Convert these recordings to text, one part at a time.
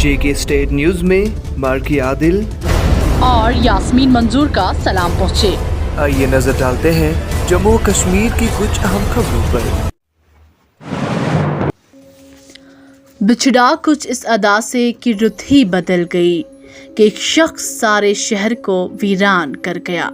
JK state news में marquee Adil और यास्मीन मंजूर का सलाम पहुँचे। आइए नजर डालते हैं जम्मू और कश्मीर की कुछ अहम खबरों पर। बिछड़ा कुछ इस अदा से कि रुत ही बदल गई कि एक शख्स सारे शहर को वीरान कर गया।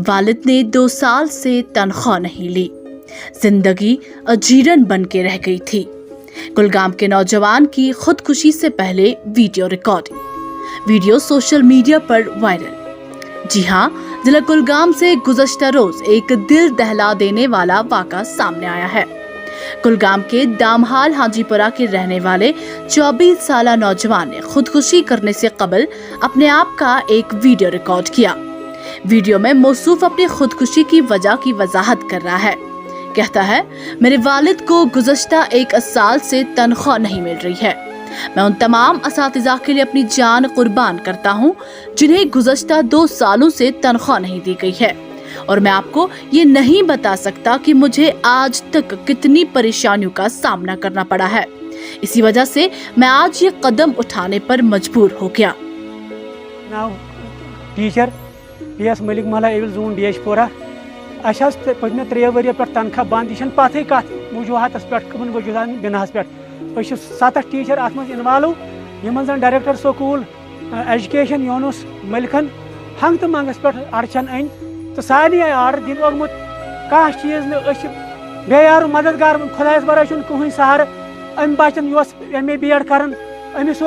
वालिद ने 2 साल से तनख्वाह नहीं ली, जिंदगी अजीरन बन के रह गई थी। कुलगाम के नौजवान की खुदकुशी से पहले video recording, video social media पर वायरल। जी हां, जिला कुलगाम से गुज़श्ता रोज एक दिल दहला देने वाला वाक़ा सामने आया है। कुलगाम के दामहाल हाजीपुरा के रहने वाले 24 साला नौजवान ने खुदकुशी करने से कबल अपने आप का एक वीडियो रिकॉर्ड किया। वीडियो में मौसूफ अपनी खुदकुशी की वजह की वजाहत कर रहा है। कहता है, मेरे वालिद को गुज़श्ता 1 साल से तनख्वाह नहीं मिल रही है। मैं उन तमाम असातिज़ा के लिए अपनी जान कुर्बान करता हूँ जिन्हें गुज़श्ता 2 सालों से तनख्वाह नहीं दी गई है, और मैं आपको ये नहीं बता सकता कि मुझे आज तक कितनी परेशानियों का सामना करना पड़ा है। इसी वजह से मैं आज ये कदम उठाने पर मजबूर हो गया। टीचर PS मलिक महला एविल जोन डियशपोरा पमे 3 वरियो पे तनख्वाह बंद। यह पथे कत वजूहत पे कमन वजूहत बिना पे 7 टीचर अत मज इन्वॉल्व यमन जन डायरेक्टर स्कूल एजुकेशन योनस मलिकन हंग तो मंगस पे अड़चन अन तो सारे आई आर्डर दिन ओगमुत कह चीज बेयार मददगार खुदायस बरा कहीं सहार अम बचन MA BEd कर अमिस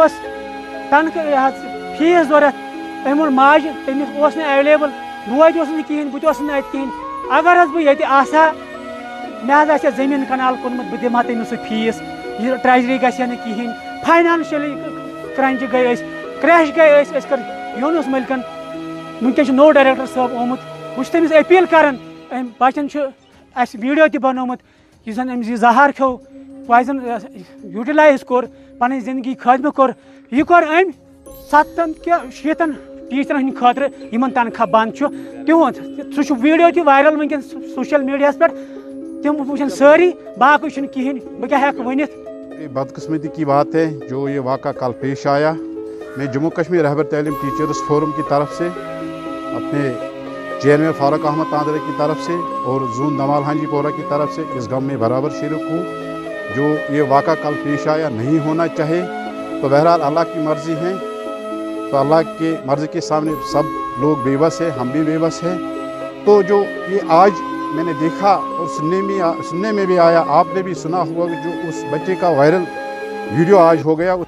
तनख्वाह फीस जरूरत अम माज तमिस एवेलेबल बोज कहें बहुत कहें अगर बह ये मे जमीन कनाल कोनमुत बह दिमा तमिस फीस यह ट्रेजरी गहे कहें फाइनेंशियली क्रंच गई क्रैश गई कर यूनुस मलिकन वनकस नो डायरेक्टर साहब आमुत बस तमिस अपील करान बचन वीडियो तह बनोमुत यह जन अमिस जहार खो वह यूटिलाइज कोर पन जिंदगी खत्म कोर यह कोर अम 7 टीचरन हंद खतर यमन तनख्वाह बंद तिहुद सह वीडियो तह वायरल वनकन सोशल मीडिया पे तम वुचन सारी बाकी कहें बह क्या वनित। बदकिस्मती की बात है जो ये वाक़ा कल पेश आया। मैं जम्मू कश्मीर रहबर तालीम टीचर्स फोरम की तरफ से, अपने चेयरमैन फारूक अहमद तांदरे की तरफ से और जून दमाल हाजीपोरा की तरफ से इस गम में बराबर शरीक हूँ। जो ये वाक़ा कल पेश आया नहीं होना चाहिए, तो बहरहाल अल्लाह की मर्ज़ी है, तो अल्लाह के मर्ज़ी के सामने सब लोग बेबस है, हम भी बेबस हैं। तो जो ये आज मैंने देखा और सुनने में भी आया, आपने भी सुना हुआ कि जो उस बच्चे का वायरल वीडियो आज हो गया।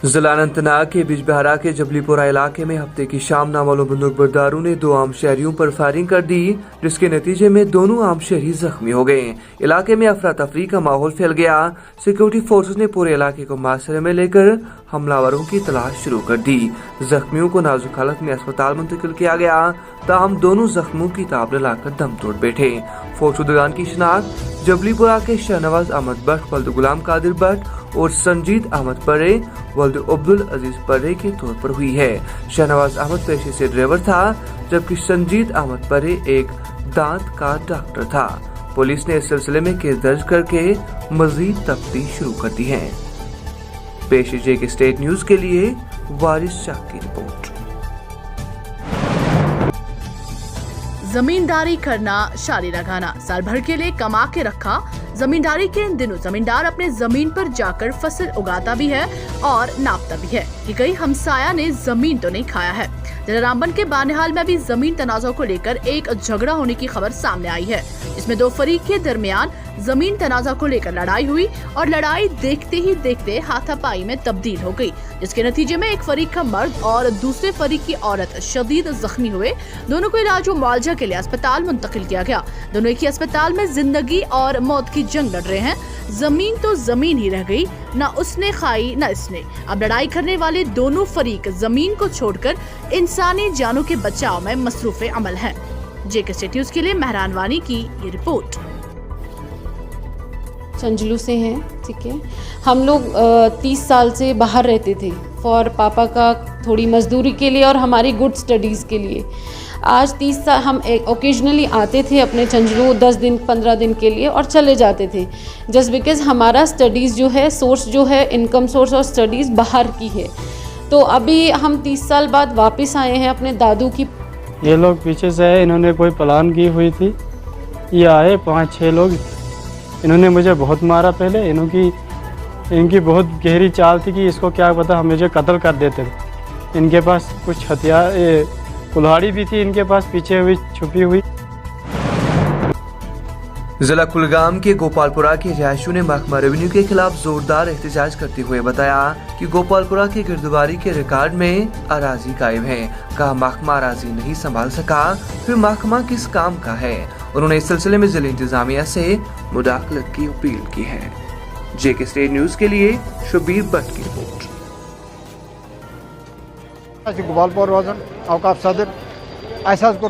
जिला अनंतनाग के बिजबहरा के जबलीपुरा इलाके में हफ्ते की शाम नामालूम बंदूकबरदारों ने 2 आम शहरियों पर फायरिंग कर दी, जिसके नतीजे में दोनों आम शहरी जख्मी हो गए। इलाके में अफरा तफरी का माहौल फैल गया। सिक्योरिटी फोर्सेस ने पूरे इलाके को मुहासरे में लेकर हमलावरों की तलाश शुरू कर दी। जख्मियों को नाजुक हालत में अस्पताल मुंतकिल किया गया, ताहम दोनों जख्मों की ताब लाकर दम तोड़ बैठे। फौजशुदगान की शिनाख्त जबलीपुरा के शहनवाज अहमद भट्ट वल्द गुलाम कादिर भट्ट और संजीद अहमद पर्रे वल्द अब्दुल अजीज पर्रे के तौर पर हुई है। शहनवाज अहमद पेशे से ड्राइवर था, जबकि संजीद अहमद पर्रे एक दांत का डॉक्टर था। पुलिस ने इस सिलसिले में केस दर्ज करके मजीद तफ्तीश शुरू कर दी है। पेश JK स्टेट न्यूज के लिए वारिस शाह की रिपोर्ट। जमींदारी करना शादी लगाना साल भर के लिए कमा के रखा। जमींदारी के इन दिनों जमींदार अपने जमीन पर जाकर फसल उगाता भी है और नापता भी है कि कहीं हमसाया ने जमीन तो नहीं खाया है। जिला रामबन के बानिहाल में भी जमीन तनाज़ा को लेकर एक झगड़ा होने की खबर सामने आई है, जिसमें 2 फरीक के दरमियान जमीन तनाज़ा को लेकर लड़ाई हुई और लड़ाई देखते ही देखते हाथापाई में तब्दील हो गई, जिसके नतीजे में एक फरीक का मर्द और दूसरे फरीक की औरत शदीद जख्मी हुए। दोनों को इलाज व मुआवजा के लिए अस्पताल मुंतकिल किया गया। दोनों एक ही अस्पताल में जिंदगी और मौत की जंग लड़ रहे हैं। जमीन तो जमीन ही रह गई, न उसने खाई न इसने। अब लड़ाई करने वाले दोनों फरीक जमीन को छोड़कर इंसानी जानों के बचाव में मसरूफ अमल हैं। JK स्टेट न्यूज के लिए मेहरान वानी की ये रिपोर्ट। संजलू से हैं, ठीक है। हम लोग 30 साल से बाहर रहते थे फॉर पापा का थोड़ी मजदूरी के लिए और हमारी गुड स्टडीज़ के लिए। आज 30 साल हम ओकेजनली आते थे अपने चंजलू 10 दिन 15 दिन के लिए और चले जाते थे, जस्ट बिकॉज हमारा स्टडीज़ जो है सोर्स जो है इनकम सोर्स और स्टडीज़ बाहर की है। तो अभी हम 30 साल बाद वापस आए हैं अपने दादू की। ये लोग पीछे से है, इन्होंने कोई प्लान की हुई थी, ये आए 5-6 लोग, इन्होंने मुझे बहुत मारा पहले। इनकी बहुत गहरी चाल थी कि इसको क्या पता हम मुझे कत्ल कर देते थे। इनके पास कुछ हथियार कुल्हाड़ी भी थी इनके पास पीछे हुई छुपी हुई। जिला कुलगाम के गोपालपुरा के रिहायशियों ने महकमा रेवेन्यू के खिलाफ जोरदार एहतजाज करते हुए बताया कि गोपालपुरा के गिरदवारी के रिकॉर्ड में अराजी गायब है। कहा महकमा अराजी नहीं संभाल सका, फिर महकमा किस काम का है। उन्होंने इस सिलसिले में जिला इंतजामिया से मुदाखलत की अपील की है। जेके स्टेट न्यूज के लिए शबीर भट्ट की रिपोर्ट। गोपालपुर रोजान औकाफ सदर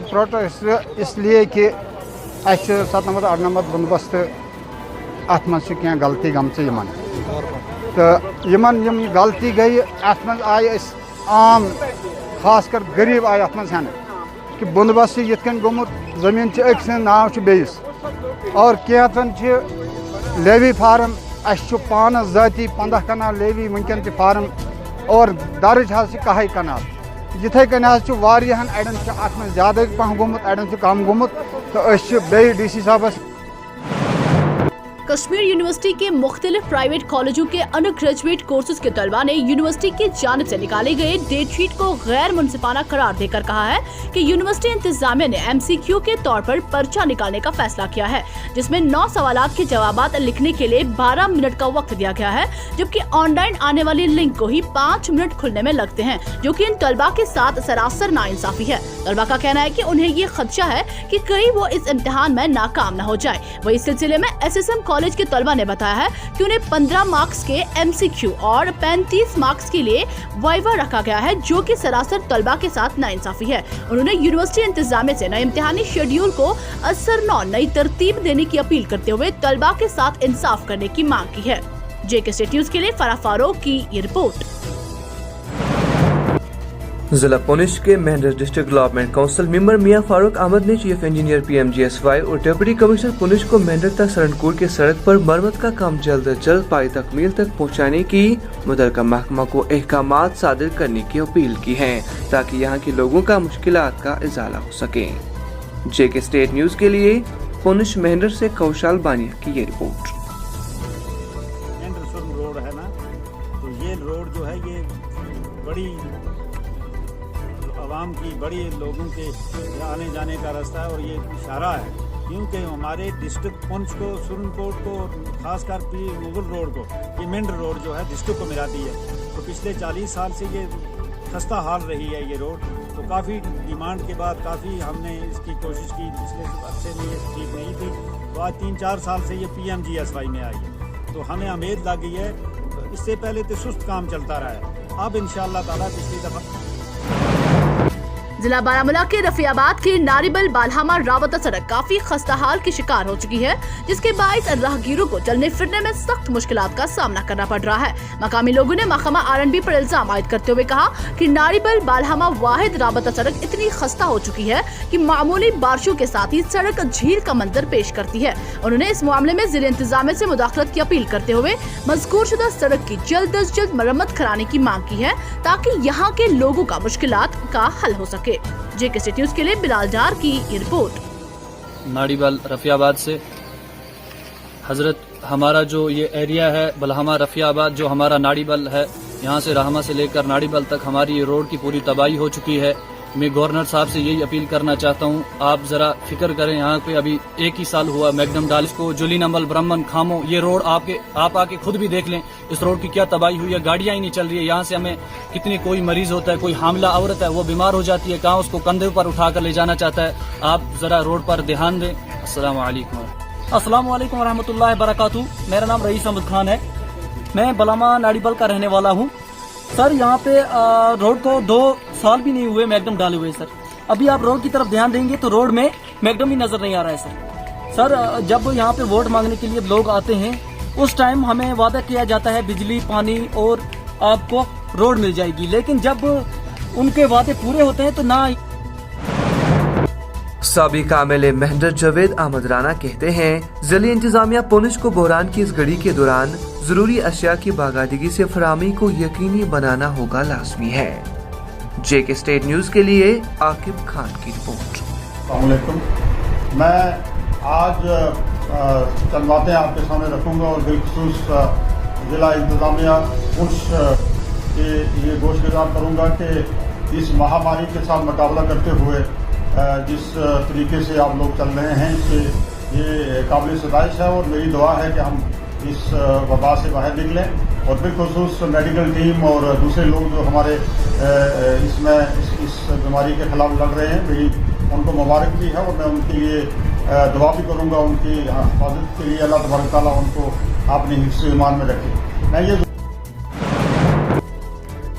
प्रोटेस्ट इसलिए कि 97-98 बंदोबस्त अत क्या गलती गम तो गलती गई अत आय आम खास कर गरीब आय अत हेन कि बंदोबस्त ये गोमुत जमीन अक्स नाव बेस और कैंचन लेवी फार्म पान जाती 15 कनाल लेवी वनकन फार्म और दर्ज कह कनाल इथे कन अड़न अत ज्यादा पह गोमुत अड़न कम गोमुत तो बे DC साहबस। कश्मीर यूनिवर्सिटी के मुख्तलिफ प्राइवेट कॉलेजों के अंडर ग्रेजुएट कोर्सेज के तलबा ने यूनिवर्सिटी की जानिब से निकाले गए डेट शीट को गैर मुनसिफाना करार देकर कहा है कि यूनिवर्सिटी इंतजामिया ने MCQ के तौर पर पर्चा निकालने का फैसला किया है, जिसमें 9 सवालात के जवाबात लिखने के लिए 12 मिनट का वक्त दिया गया है, जबकि ऑनलाइन आने वाली लिंक को ही 5 मिनट खुलने में लगते हैं, जो कि इन तलबा के साथ सरासर नाइंसाफी है। तलबा का कहना है कि उन्हें ये खदशा है कि कहीं वो इस इम्तिहान में नाकाम न हो जाए। वही इस सिलसिले में SSM कॉलेज के तलबा ने बताया है कि उन्हें 15 मार्क्स के MCQ और 35 मार्क्स के लिए वाइवा रखा गया है, जो कि सरासर तलबा के साथ नाइंसाफी है। उन्होंने यूनिवर्सिटी इंतजामिया से नए इम्तिहानी शेड्यूल को असरनौ नई तरतीब देने की अपील करते हुए तलबा के साथ इंसाफ करने की मांग की है। जेके स्टेट न्यूज के लिए फराह फारूक की ये रिपोर्ट। जिला पुंछ के Mendhar district development council member Mian Farooq Ahmad ने चीफ इंजीनियर PMGSY और डिप्टी कमिश्नर पुंछ को मेंढर तक सरनकोट के सड़क पर मरम्मत का काम जल्द अज जल्द पाई तकमील तक पहुंचाने की मुतल्लिका महकमा को अहकामात सादिर करने की अपील की है, ताकि यहां के लोगों का मुश्किलात का इजाला हो सके। जेके स्टेट न्यूज के लिए पुंछ मेंढर से कौशाल बानिया की ये रिपोर्ट। रोड है ना, तो ये रोड जो है ये बड़ी आवाम की बड़ी लोगों के आने जाने का रास्ता है और ये इशारा है, क्योंकि हमारे डिस्ट्रिक्ट पुंछ को सुरनकोट को खासकर मुगल रोड को ये मेंढर रोड जो है डिस्ट्रिक्ट को मिलाती है। तो पिछले 40 साल से ये खस्ता हाल रही है ये रोड। तो काफ़ी डिमांड के बाद काफ़ी हमने इसकी कोशिश की, पिछले अर्से में ये ठीक नहीं थी, तो आज 3-4 साल से ये PMGSY में आई है। तो हमें उम्मीद लग गई है, इससे पहले तो सुस्त काम चलता रहा है, अब इंशाअल्लाह ताला पिछली दफ़ा। जिला बारामूला के रफियाबाद की नारीबल बालहामा रावता सड़क काफी खस्ता हाल की शिकार हो चुकी है, जिसके बाइस राहगीरों को चलने फिरने में सख्त मुश्किलात का सामना करना पड़ रहा है। मकामी लोगों ने महकमा R&B पर इल्जाम आयद करते हुए कहा कि नारीबल बालहामा वाहिद रावता सड़क इतनी खस्ता हो चुकी है कि मामूली बारिशों के साथ ही सड़क झील का मंजर पेश करती है। उन्होंने इस मामले में जिला इंतजामिया से मुदाखलत की अपील करते हुए मज़कूर शुदा सड़क की जल्द अज जल्द मरम्मत कराने की मांग की है, ताकि यहाँ के लोगों का मुश्किलात का हल हो सके। जेके स्टेट न्यूज के लिए बिलाल डार की ये रिपोर्ट। नाड़ीबल रफियाबाद से हजरत, हमारा जो ये एरिया है बलहामा रफियाबाद, जो हमारा नाड़ीबल है, यहाँ से रहमा से लेकर नाड़ीबल तक हमारी ये रोड की पूरी तबाही हो चुकी है। मैं गवर्नर साहब से यही अपील करना चाहता हूँ, आप जरा फिक्र करें। यहाँ पे अभी 1 ही साल हुआ मैकडम डालिस को, जुली नंबल ब्रह्मन खामो, ये रोड आप आके खुद भी देख लें इस रोड की क्या तबाही हुई है। गाड़ियाँ ही नहीं चल रही है। यहाँ से हमें कितनी, कोई मरीज होता है, कोई हामला औरत है, वो बीमार हो जाती है, कहाँ उसको कंधे पर उठा कर ले जाना चाहता है। आप जरा रोड पर ध्यान दें। अस्सलाम वालेकुम वरहमतुल्लाहि बरकातहू। मेरा नाम रईस अहमद खान है, मैं बलहामा नाड़ीबल का रहने वाला हूँ। सर यहाँ पे रोड को 2 साल भी नहीं हुए मैकडम डाले हुए सर। अभी आप रोड की तरफ ध्यान देंगे तो रोड में मैकडम ही नजर नहीं आ रहा है सर। जब यहाँ पे वोट मांगने के लिए लोग आते हैं उस टाइम हमें वादा किया जाता है बिजली, पानी और आपको रोड मिल जाएगी, लेकिन जब उनके वादे पूरे होते हैं तो ना साबिक MLA महेंद्र जावेद अहमद राना कहते हैं जिले इंतजामिया पुंछ को बहरान की इस घड़ी के दौरान जरूरी अशिया की बाकायदगी से फराहमी को यकीनी बनाना होगा लाजमी है। JK स्टेट न्यूज के लिए आकिब खान की रिपोर्ट। अस्सलामुअलैकुम। मैं आज चंद बातें आपके सामने रखूंगा और बिलखुसूस जिला इंतजामिया पुंछ के ये गोशगुजार करूंगा कि इस महामारी के साथ मुकाबला करते हुए जिस तरीके से आप लोग चल रहे हैं इससे ये काबिल सताइश है और मेरी दुआ है कि हम इस वबा से बाहर निकलें और बिलखुसूस मेडिकल टीम और दूसरे लोग जो हमारे इसमें इस बीमारी के खिलाफ लड़ रहे हैं, मेरी उनको मुबारक भी है और मैं उनके लिए दुआ भी करूंगा, उनकी हिफाजत के लिए अल्लाह तबारक तआला उनको अपने हिफ्ज़ ईमान में रखे। मैं ये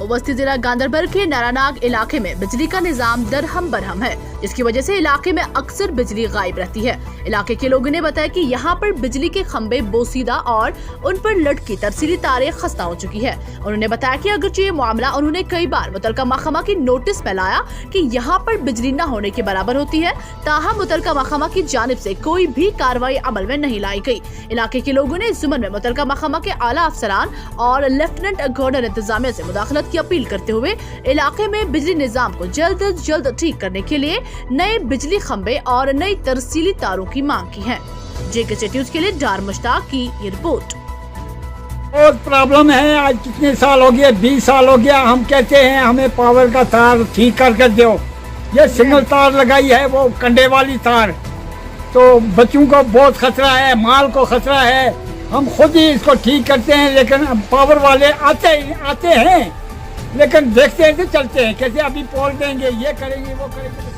वस्ती जिला गांधरबल के नारानाग इलाके में बिजली का निजाम दरहम बरहम है, जिसकी वजह से इलाके में अक्सर बिजली गायब रहती है। इलाके के लोगों ने बताया कि यहाँ पर बिजली के खंभे बोसीदा और उन पर लटकी तरसीली तारें खस्ता हो चुकी है। उन्होंने बताया कि अगरचे ये मामला उन्होंने कई बार मुतलका महकमा की नोटिस में लाया कि यहाँ पर बिजली न होने के बराबर होती है, ताहम मुतलका महकमा की जानिब से कोई भी कार्रवाई अमल में नहीं लाई गई। इलाके के लोगों ने इस जुम्मन में मुतलका महकमा के आला अफसरान और लेफ्टिनेंट गवर्नर इंतजामिया से मुदाखलत की अपील करते हुए इलाके में बिजली निजाम को जल्द अज जल्द ठीक करने के लिए नए बिजली खंभे और नई तरसीली तारों की मांग की है। JK स्टेट न्यूज के लिए डार मुश्ताक की ये रिपोर्ट। बहुत प्रॉब्लम है, आज कितने साल हो गए, 20 साल हो गया, हम कहते हैं हमें पावर का तार ठीक करके दो। ये सिंगल तार लगाई है, वो कंडे वाली तार, तो बच्चों को बहुत खतरा है, माल को खतरा है। हम खुद ही इसको ठीक करते हैं, लेकिन पावर वाले आते हैं लेकिन देखते हैं तो चलते हैं, कैसे अभी पोल देंगे, ये करेंगे, वो करेंगे।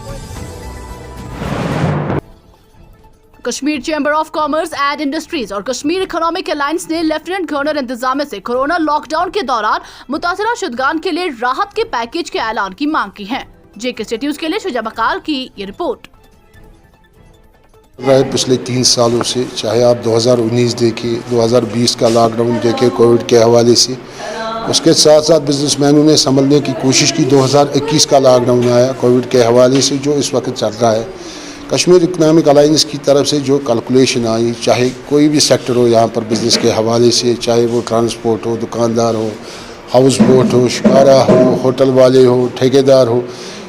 Kashmir chamber of commerce and industries और कश्मीर इकोनॉमिक अलायंस ने लेफ्टिनेंट गवर्नर इंतजामिया से कोरोना लॉकडाउन के दौरान मुतासरा शुदगान के लिए राहत के पैकेज के ऐलान की मांग की है। JK स्टेट न्यूज के लिए शुजा बकाल की ये रिपोर्ट। पिछले 3 सालों से, चाहे आप 2019 देखिए, 2020 का लॉकडाउन देखिए कोविड के हवाले से, उसके साथ साथ बिजनेसमैनों ने संभलने की कोशिश की। 2021 का लॉकडाउन आया कोविड के हवाले से, जो इस वक्त चल रहा है। कश्मीर इकोनॉमिक अलायंस की तरफ से जो कैलकुलेशन आई, चाहे कोई भी सेक्टर हो यहाँ पर बिज़नेस के हवाले से, चाहे वो ट्रांसपोर्ट हो, दुकानदार हो, हाउस बोट हो, शिकारा हो, होटल वाले हो, ठेकेदार हो,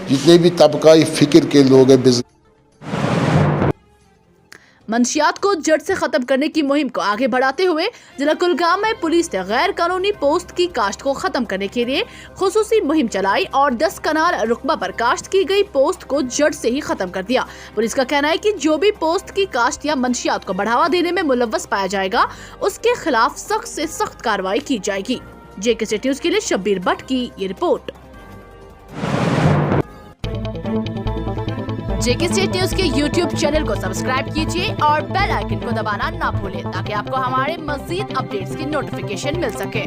जितने भी तबकाई फ़िक्र के लोग हैं, बिजनेस मंशियात को जड़ से खत्म करने की मुहिम को आगे बढ़ाते हुए जिला कुलगाम में पुलिस ने गैर कानूनी पोस्ट की काश्त को खत्म करने के लिए खुसूसी मुहिम चलाई और 10 कनाल रुकबा पर काश्त की गई पोस्ट को जड़ से ही खत्म कर दिया। पुलिस का कहना है कि जो भी पोस्ट की काश्त या मंशियात को बढ़ावा देने में मुलव्वस पाया जाएगा, उसके खिलाफ सख्त से सख्त कार्रवाई की जाएगी। JK स्टेट न्यूज के लिए शब्बीर भट्ट की ये रिपोर्ट। JK स्टेट न्यूज के YouTube चैनल को सब्सक्राइब कीजिए और बेल आइकन को दबाना ना भूलें, ताकि आपको हमारे मज़ीद अपडेट्स की नोटिफिकेशन मिल सके।